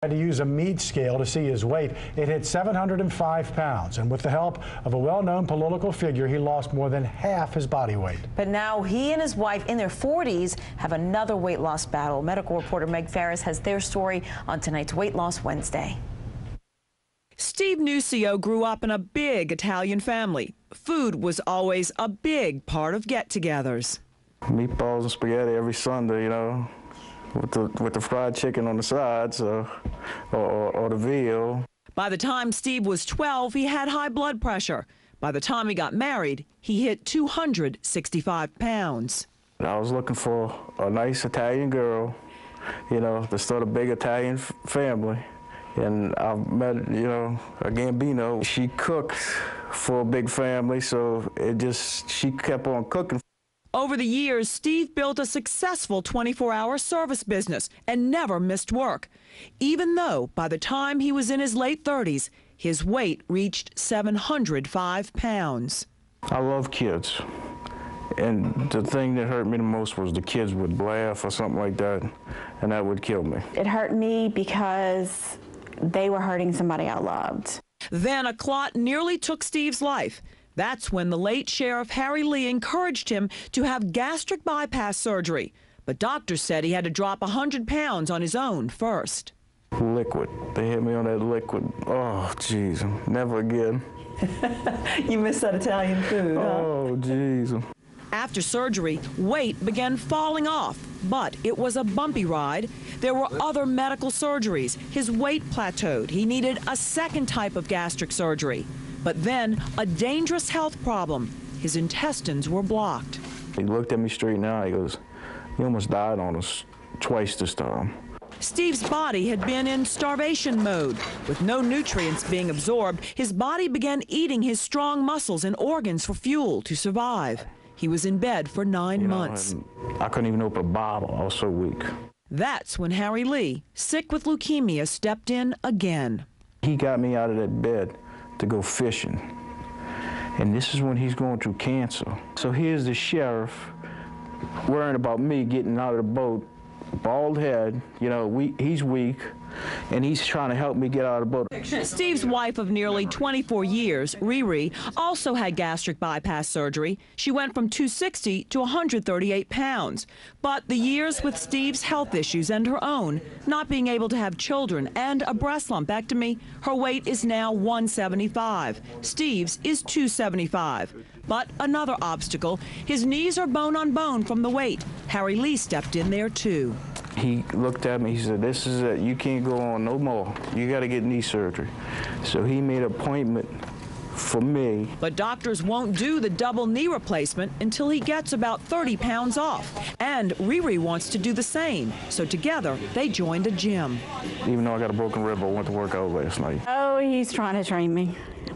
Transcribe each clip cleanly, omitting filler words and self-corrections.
Had to use a meat scale to see his weight. It hit 705 pounds, and with the help of a well-known political figure, he lost more than half his body weight. But now he and his wife in their 40s have another weight loss battle. Medical reporter Meg Farris has their story on tonight's Weight Loss Wednesday. Steve Nuccio grew up in a big Italian family. Food was always a big part of get-togethers. Meatballs and spaghetti every Sunday, you know, with the fried chicken on the sides, or the veal. By the time Steve was 12, he had high blood pressure. By the time he got married, he hit 265 pounds. I was looking for a nice Italian girl, you know, to start a big Italian family. And I met, you know, a Gambino. She cooked for a big family, so she kept on cooking. Over the years, Steve built a successful 24-hour service business and never missed work, even though by the time he was in his late 30s, his weight reached 705 pounds. I love kids, and the thing that hurt me the most was the kids would laugh or something like that, and that would kill me. It hurt me because they were hurting somebody I loved. Then a clot nearly took Steve's life. That's when the late Sheriff Harry Lee encouraged him to have gastric bypass surgery. But doctors said he had to drop 100 pounds on his own first. Liquid. They hit me on that liquid. Oh, jeez. Never again. You miss that Italian food, huh? Oh, jeez. After surgery, weight began falling off, but it was a bumpy ride. There were other medical surgeries. His weight plateaued. He needed a second type of gastric surgery. But then a dangerous health problem. His intestines were blocked. He looked at me straight in the eye. He goes, "You almost died on us twice this time." Steve's body had been in starvation mode. With no nutrients being absorbed, his body began eating his strong muscles and organs for fuel to survive. He was in bed for 9 months. I couldn't even open a bottle. I was so weak. That's when Harry Lee, sick with leukemia, stepped in again. He got me out of that bed to go fishing. And this is when he's going through cancer. So here's the sheriff worrying about me getting out of the boat, bald head, you know, he's weak, and he's trying to help me get out of the boat. Steve's wife of nearly 24 years, Riri, also had gastric bypass surgery. She went from 260 to 138 pounds. But the years with Steve's health issues and her own, not being able to have children and a breast lumpectomy, her weight is now 175. Steve's is 275. But another obstacle, his knees are bone on bone from the weight. Harry Lee stepped in there too. He looked at me, he said, "This is it, you can't go on no more. You gotta get knee surgery." So he made an appointment for me. But doctors won't do the double knee replacement until he gets about 30 pounds off. And Riri wants to do the same. So together, they joined a gym. Even though I got a broken rib, I went to work out last night. Oh, he's trying to train me.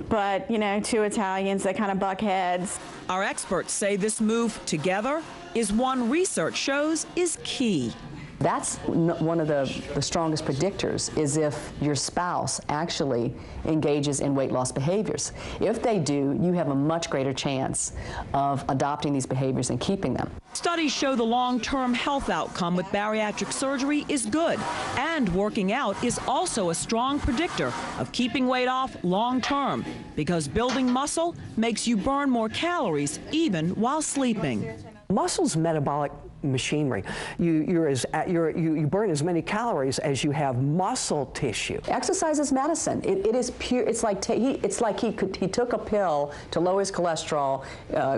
But, you know, two Italians, they kind of buck heads. Our experts say this move together is one research shows is key. That's one of the strongest predictors, is if your spouse actually engages in weight loss behaviors. If they do, you have a much greater chance of adopting these behaviors and keeping them. Studies show the long-term health outcome with bariatric surgery is good, and working out is also a strong predictor of keeping weight off long-term, because building muscle makes you burn more calories even while sleeping. Muscle's metabolic machinery. You burn as many calories as you have muscle tissue. Exercise is medicine. It is pure. It's like he took a pill to lower his cholesterol,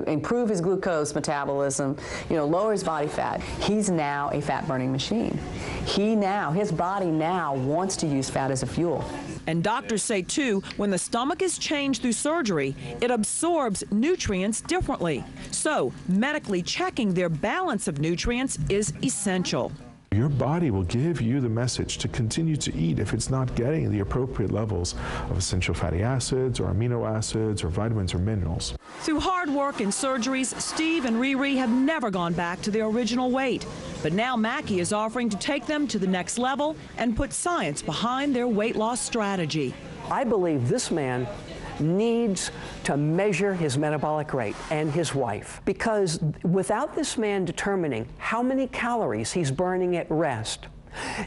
improve his glucose metabolism, you know, lower his body fat. He's now a fat-burning machine. His body now wants to use fat as a fuel. And doctors say, too, when the stomach is changed through surgery, it absorbs nutrients differently. So medically checking their balance of nutrients is essential. Your body will give you the message to continue to eat if it's not getting the appropriate levels of essential fatty acids or amino acids or vitamins or minerals. Through hard work and surgeries, Steve and Riri have never gone back to their original weight. But now Mackey is offering to take them to the next level and put science behind their weight loss strategy. I believe this man needs to measure his metabolic rate, and his wife, because without this man determining how many calories he's burning at rest,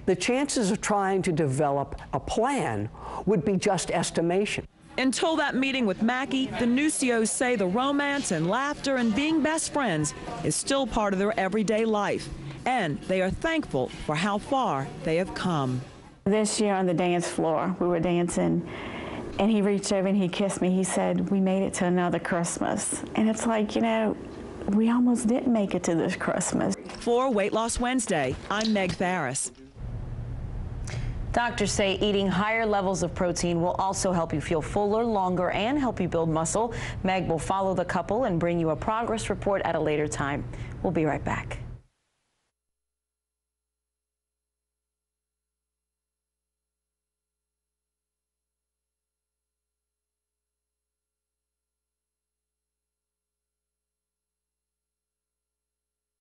The chances of trying to develop a plan would be just estimation. Until that meeting with Mackie, the Nuccios say the romance and laughter and being best friends is still part of their everyday life. And they are thankful for how far they have come. This year on the dance floor, we were dancing, and he reached over and he kissed me. He said, "We made it to another Christmas." And it's like, you know, we almost didn't make it to this Christmas. For Weight Loss Wednesday, I'm Meg Farris. Doctors say eating higher levels of protein will also help you feel fuller, longer, and help you build muscle. Meg will follow the couple and bring you a progress report at a later time. We'll be right back.